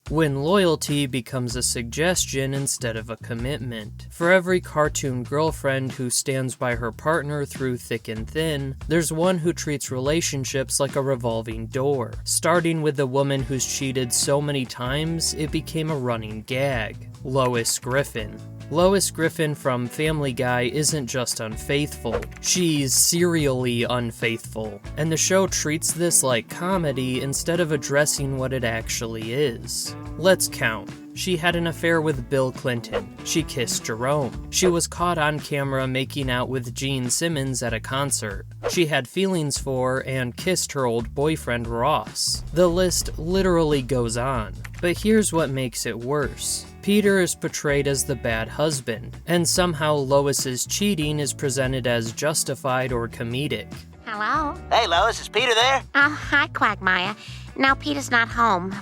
when loyalty becomes a suggestion instead of a commitment. For every cartoon girlfriend who stands by her partner through thick and thin, there's one who treats relationships like a revolving door, starting with the woman who's cheated so many times it became a running gag, Lois Griffin. Lois Griffin from Family Guy isn't just unfaithful, she's serially unfaithful, and the show treats this like comedy instead of addressing what it actually is. Let's count. She had an affair with Bill Clinton. She kissed Jerome. She was caught on camera making out with Gene Simmons at a concert. She had feelings for and kissed her old boyfriend Ross. The list literally goes on. But here's what makes it worse. Peter is portrayed as the bad husband, and somehow Lois's cheating is presented as justified or comedic. Hello? Hey, Lois, is Peter there? Hi, Quagmire. No, Peter's not home.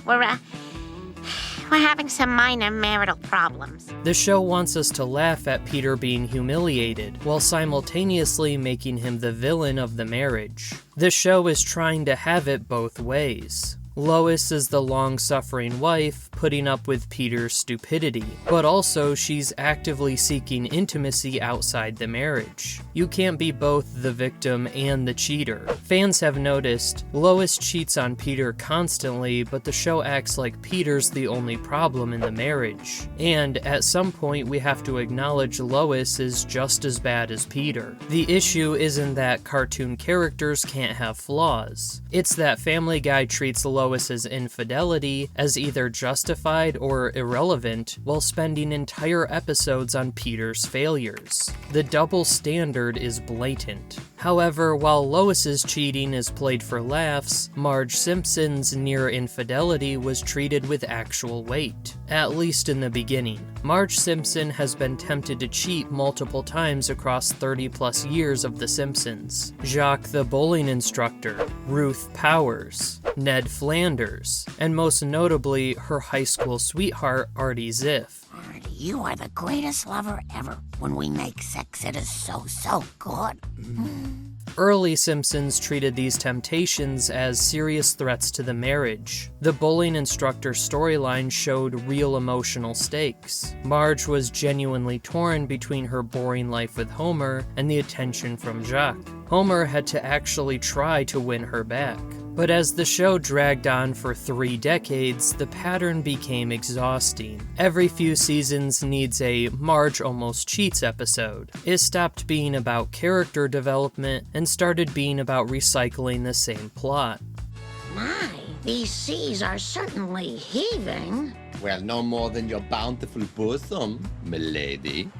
We're having some minor marital problems. The show wants us to laugh at Peter being humiliated, while simultaneously making him the villain of the marriage. The show is trying to have it both ways. Lois is the long-suffering wife, putting up with Peter's stupidity, but also she's actively seeking intimacy outside the marriage. You can't be both the victim and the cheater. Fans have noticed Lois cheats on Peter constantly, but the show acts like Peter's the only problem in the marriage. And at some point we have to acknowledge Lois is just as bad as Peter. The issue isn't that cartoon characters can't have flaws. It's that Family Guy treats Lois's infidelity as either justified or irrelevant while spending entire episodes on Peter's failures. The double standard is blatant. However, while Lois's cheating is played for laughs, Marge Simpson's near infidelity was treated with actual weight, at least in the beginning. Marge Simpson has been tempted to cheat multiple times across 30-plus years of The Simpsons. Jacques the bowling instructor, Ruth Powers, Ned Flanders, and most notably, her high school sweetheart, Artie Ziff. Artie, you are the greatest lover ever. When we make sex, it is so good. Early Simpsons treated these temptations as serious threats to the marriage. The bowling instructor storyline showed real emotional stakes. Marge was genuinely torn between her boring life with Homer and the attention from Jacques. Homer had to actually try to win her back. But as the show dragged on for 3 decades, the pattern became exhausting. Every few seasons needs a Marge almost cheats episode. It stopped being about character development and started being about recycling the same plot. My, these seas are certainly heaving. Well, no more than your bountiful bosom, milady.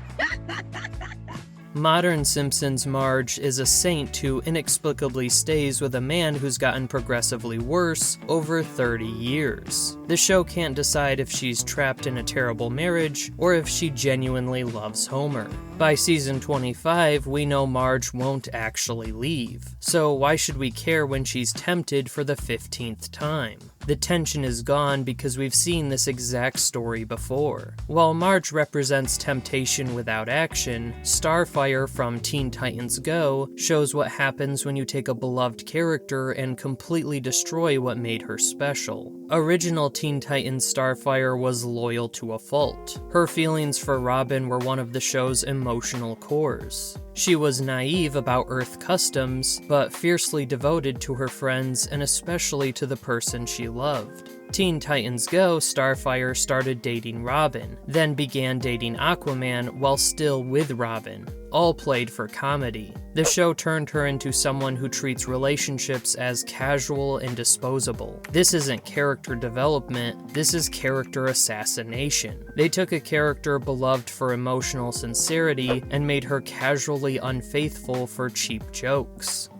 Modern Simpsons Marge is a saint who inexplicably stays with a man who's gotten progressively worse over 30 years. The show can't decide if she's trapped in a terrible marriage or if she genuinely loves Homer. By season 25, we know Marge won't actually leave, so why should we care when she's tempted for the 15th time? The tension is gone because we've seen this exact story before. While Marge represents temptation without action, Starfire from Teen Titans Go shows what happens when you take a beloved character and completely destroy what made her special. Original Teen Titans Starfire was loyal to a fault. Her feelings for Robin were one of the show's emotional cores. She was naive about Earth customs, but fiercely devoted to her friends and especially to the person she loved. Teen Titans Go, Starfire started dating Robin, then began dating Aquaman while still with Robin, all played for comedy. The show turned her into someone who treats relationships as casual and disposable. This isn't character development, this is character assassination. They took a character beloved for emotional sincerity and made her casually unfaithful for cheap jokes.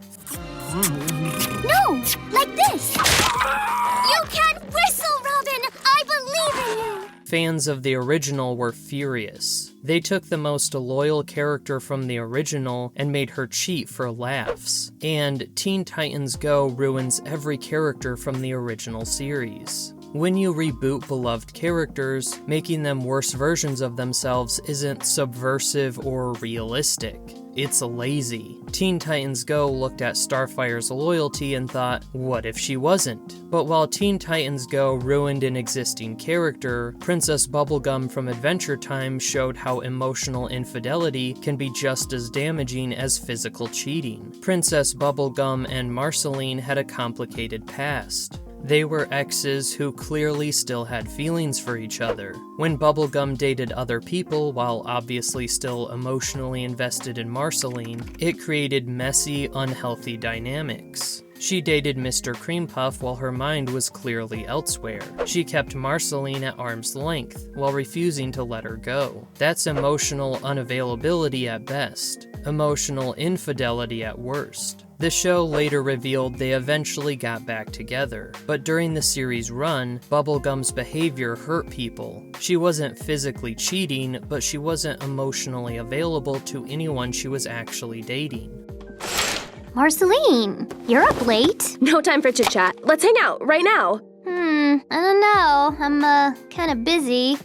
No, like this! You can whistle, Robin! I believe in you! Fans of the original were furious. They took the most loyal character from the original and made her cheat for laughs. And Teen Titans Go ruins every character from the original series. When you reboot beloved characters, making them worse versions of themselves isn't subversive or realistic. it's lazy. Teen Titans Go looked at Starfire's loyalty and thought, what if she wasn't? But while Teen Titans Go ruined an existing character, Princess Bubblegum from Adventure Time showed how emotional infidelity can be just as damaging as physical cheating. Princess Bubblegum and Marceline had a complicated past. They were exes who clearly still had feelings for each other. When Bubblegum dated other people while obviously still emotionally invested in Marceline, it created messy, unhealthy dynamics. She dated Mr. Cream Puff while her mind was clearly elsewhere. She kept Marceline at arm's length while refusing to let her go. That's emotional unavailability at best, emotional infidelity at worst. The show later revealed they eventually got back together, but during the series' run, Bubblegum's behavior hurt people. She wasn't physically cheating, but she wasn't emotionally available to anyone she was actually dating. Marceline, you're up late. No time for chit-chat. Let's hang out right now. I don't know. I'm, kinda busy.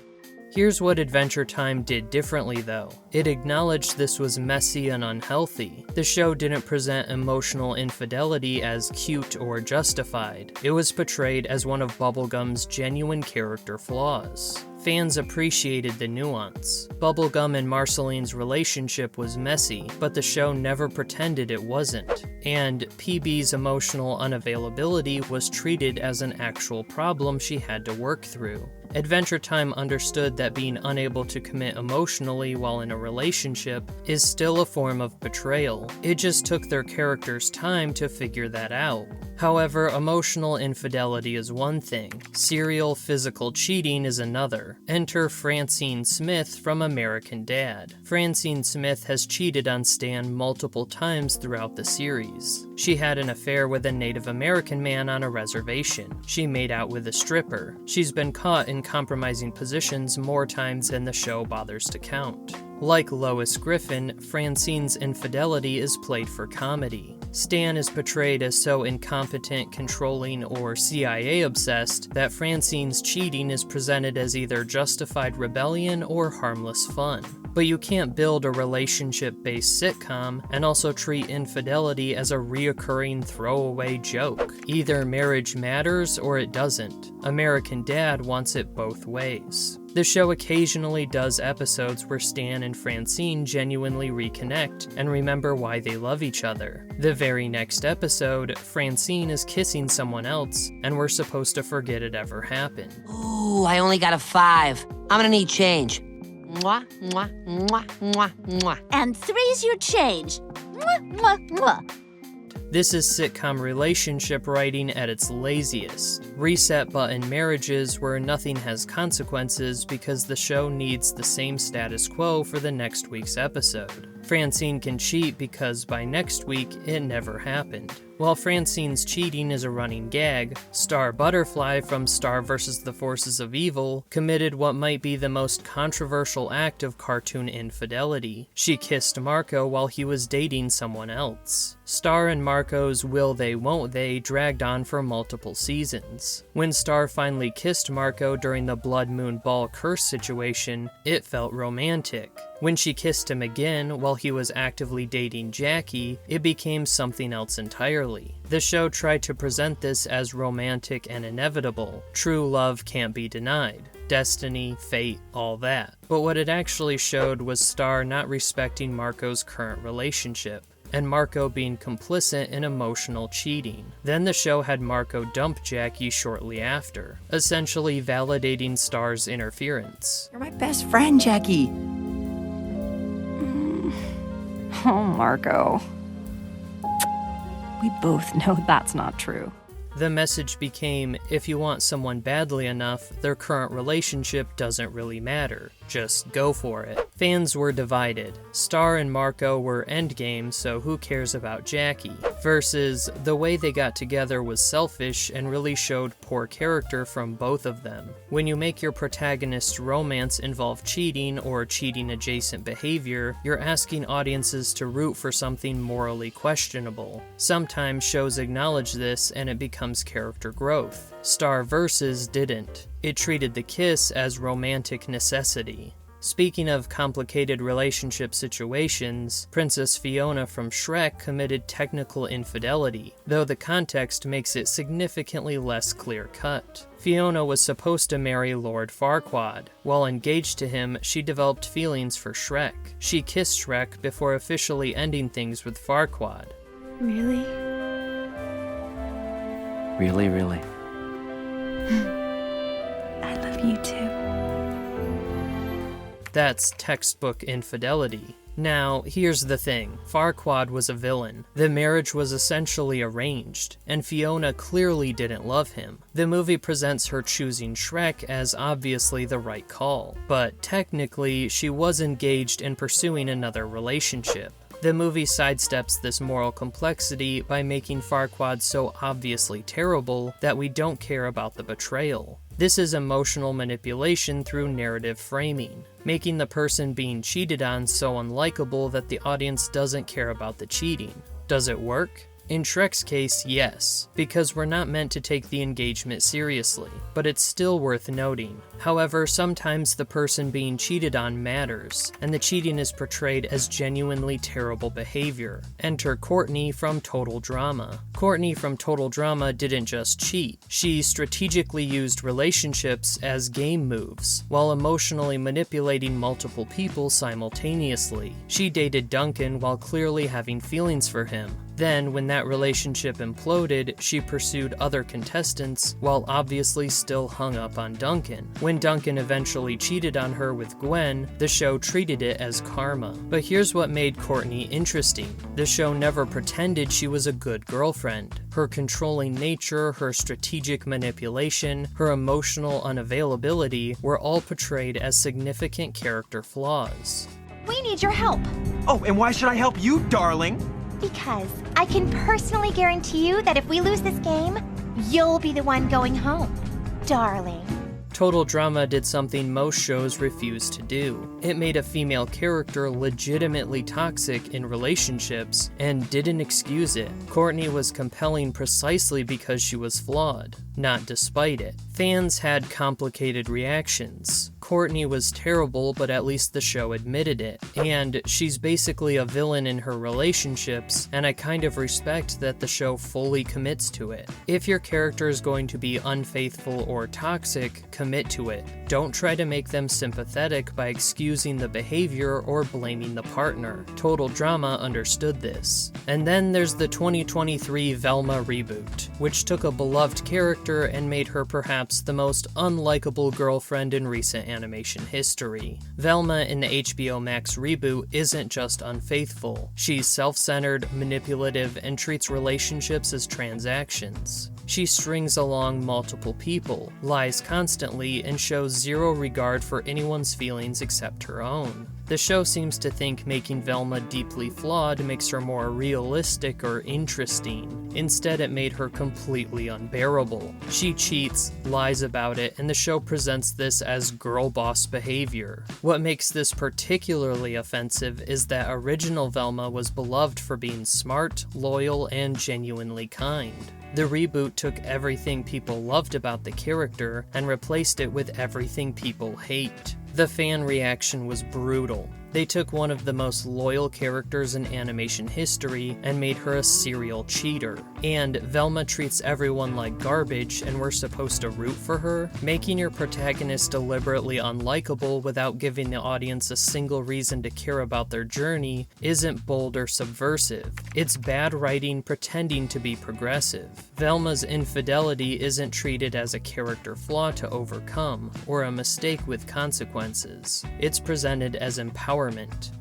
Here's what Adventure Time did differently though. It acknowledged this was messy and unhealthy. The show didn't present emotional infidelity as cute or justified. It was portrayed as one of Bubblegum's genuine character flaws. Fans appreciated the nuance. Bubblegum and Marceline's relationship was messy, but the show never pretended it wasn't. And PB's emotional unavailability was treated as an actual problem she had to work through. Adventure Time understood that being unable to commit emotionally while in a relationship is still a form of betrayal. It just took their characters time to figure that out. However, emotional infidelity is one thing. Serial physical cheating is another. Enter Francine Smith from American Dad. Francine Smith has cheated on Stan multiple times throughout the series. She had an affair with a Native American man on a reservation. She made out with a stripper. She's been caught in compromising positions more times than the show bothers to count. Like Lois Griffin, Francine's infidelity is played for comedy. Stan is portrayed as so incompetent, controlling, or CIA-obsessed that Francine's cheating is presented as either justified rebellion or harmless fun. But you can't build a relationship-based sitcom and also treat infidelity as a reoccurring throwaway joke. Either marriage matters or it doesn't. American Dad wants it both ways. The show occasionally does episodes where Stan and Francine genuinely reconnect and remember why they love each other. The very next episode, Francine is kissing someone else, and we're supposed to forget it ever happened. Ooh, I only got a 5. I'm gonna need change. Mwah, mwah, mwah, mwah, mwah. And 3's your change. Mwah, mwah, mwah. This is sitcom relationship writing at its laziest. Reset button marriages where nothing has consequences because the show needs the same status quo for the next week's episode. Francine can cheat because by next week, it never happened. While Francine's cheating is a running gag, Star Butterfly from Star vs. the Forces of Evil committed what might be the most controversial act of cartoon infidelity. She kissed Marco while he was dating someone else. Star and Marco's will they won't they dragged on for multiple seasons. When Star finally kissed Marco during the Blood Moon Ball curse situation, it felt romantic. When she kissed him again while he was actively dating Jackie, it became something else entirely. The show tried to present this as romantic and inevitable. True love can't be denied. Destiny, fate, all that. But what it actually showed was Star not respecting Marco's current relationship, and Marco being complicit in emotional cheating. Then the show had Marco dump Jackie shortly after, essentially validating Star's interference. You're my best friend, Jackie. Oh, Marco. We both know that's not true. The message became, if you want someone badly enough, their current relationship doesn't really matter. Just go for it. Fans were divided. Star and Marco were endgame, so who cares about Jackie? Versus, the way they got together was selfish and really showed poor character from both of them. When you make your protagonist's romance involve cheating or cheating-adjacent behavior, you're asking audiences to root for something morally questionable. Sometimes shows acknowledge this and it becomes character growth. Star vs. didn't. It treated the kiss as romantic necessity. Speaking of complicated relationship situations, Princess Fiona from Shrek committed technical infidelity, though the context makes it significantly less clear-cut. Fiona was supposed to marry Lord Farquaad. While engaged to him, she developed feelings for Shrek. She kissed Shrek before officially ending things with Farquaad. Really? Really? I love you too. That's textbook infidelity. Now, here's the thing. Farquaad was a villain. The marriage was essentially arranged, and Fiona clearly didn't love him. The movie presents her choosing Shrek as obviously the right call, but technically, she was engaged and pursuing another relationship. The movie sidesteps this moral complexity by making Farquaad so obviously terrible that we don't care about the betrayal. This is emotional manipulation through narrative framing, making the person being cheated on so unlikable that the audience doesn't care about the cheating. Does it work? In Shrek's case, yes, because we're not meant to take the engagement seriously, but it's still worth noting. However, sometimes the person being cheated on matters, and the cheating is portrayed as genuinely terrible behavior. Enter Courtney from Total Drama. Courtney from Total Drama didn't just cheat, she strategically used relationships as game moves, while emotionally manipulating multiple people simultaneously. She dated Duncan while clearly having feelings for him. Then, when that relationship imploded, she pursued other contestants while obviously still hung up on Duncan. When Duncan eventually cheated on her with Gwen, the show treated it as karma. But here's what made Courtney interesting. The show never pretended she was a good girlfriend. Her controlling nature, her strategic manipulation, her emotional unavailability were all portrayed as significant character flaws. We need your help. Oh, and why should I help you, darling? Because I can personally guarantee you that if we lose this game, you'll be the one going home, darling. Total Drama did something most shows refuse to do. It made a female character legitimately toxic in relationships and didn't excuse it. Courtney was compelling precisely because she was flawed, not despite it. Fans had complicated reactions. Courtney was terrible, but at least the show admitted it. And she's basically a villain in her relationships, and I kind of respect that the show fully commits to it. If your character is going to be unfaithful or toxic, commit to it. Don't try to make them sympathetic by excusing the behavior or blaming the partner. Total Drama understood this. And then there's the 2023 Velma reboot, which took a beloved character and made her perhaps the most unlikable girlfriend in recent animation history. Velma in the HBO Max reboot isn't just unfaithful. She's self-centered, manipulative, and treats relationships as transactions. She strings along multiple people, lies constantly, and shows zero regard for anyone's feelings except her own. The show seems to think making Velma deeply flawed makes her more realistic or interesting. Instead, it made her completely unbearable. She cheats, lies about it, and the show presents this as girl boss behavior. What makes this particularly offensive is that original Velma was beloved for being smart, loyal, and genuinely kind. The reboot took everything people loved about the character and replaced it with everything people hate. The fan reaction was brutal. They took one of the most loyal characters in animation history and made her a serial cheater. And Velma treats everyone like garbage and we're supposed to root for her? Making your protagonist deliberately unlikable without giving the audience a single reason to care about their journey isn't bold or subversive. It's bad writing pretending to be progressive. Velma's infidelity isn't treated as a character flaw to overcome or a mistake with consequences. It's presented as empowerment.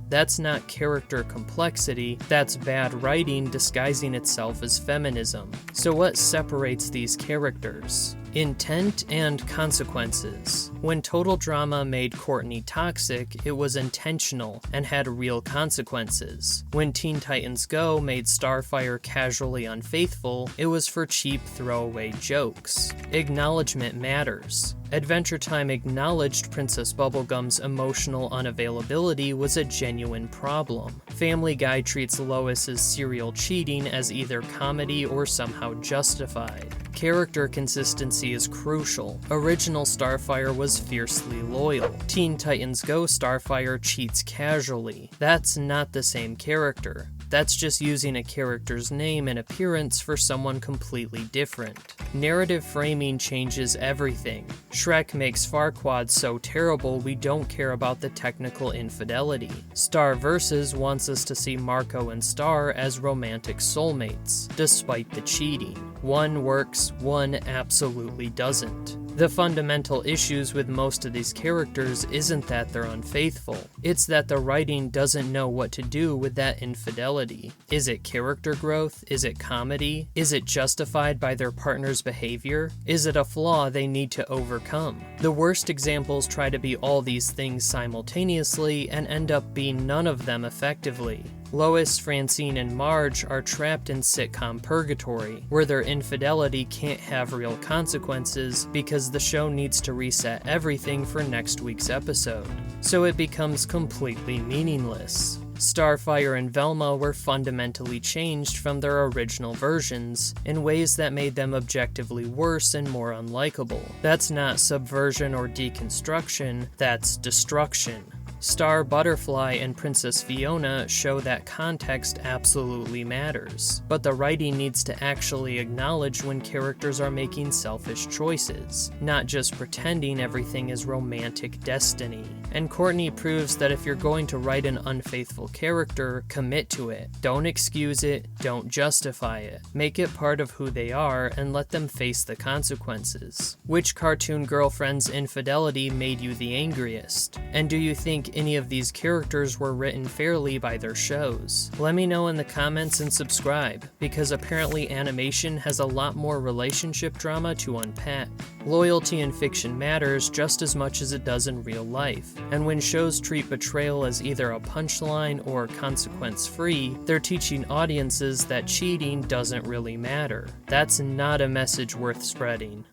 That's not character complexity, that's bad writing disguising itself as feminism. So what separates these characters? Intent and consequences. When Total Drama made Courtney toxic, it was intentional and had real consequences. When Teen Titans Go made Starfire casually unfaithful, it was for cheap throwaway jokes. Acknowledgement matters. Adventure Time acknowledged Princess Bubblegum's emotional unavailability was a genuine problem. Family Guy treats Lois's serial cheating as either comedy or somehow justified. Character consistency consistency is crucial. Original Starfire was fiercely loyal. Teen Titans Go Starfire cheats casually. That's not the same character. That's just using a character's name and appearance for someone completely different. Narrative framing changes everything. Shrek makes Farquaad so terrible we don't care about the technical infidelity. Star Vs. wants us to see Marco and Star as romantic soulmates, despite the cheating. One works, one absolutely doesn't. The fundamental issues with most of these characters isn't that they're unfaithful, it's that the writing doesn't know what to do with that infidelity. Is it character growth? Is it comedy? Is it justified by their partner's behavior? Is it a flaw they need to overcome? The worst examples try to be all these things simultaneously and end up being none of them effectively. Lois, Francine, and Marge are trapped in sitcom purgatory, where their infidelity can't have real consequences because the show needs to reset everything for next week's episode, so it becomes completely meaningless. Starfire and Velma were fundamentally changed from their original versions in ways that made them objectively worse and more unlikable. That's not subversion or deconstruction, that's destruction. Star, Butterfly, and Princess Fiona show that context absolutely matters, but the writing needs to actually acknowledge when characters are making selfish choices, not just pretending everything is romantic destiny. And Courtney proves that if you're going to write an unfaithful character, commit to it. Don't excuse it, don't justify it. Make it part of who they are and let them face the consequences. Which cartoon girlfriend's infidelity made you the angriest? And do you think any of these characters were written fairly by their shows? Let me know in the comments and subscribe, because apparently animation has a lot more relationship drama to unpack. Loyalty in fiction matters just as much as it does in real life, and when shows treat betrayal as either a punchline or consequence-free, they're teaching audiences that cheating doesn't really matter. That's not a message worth spreading.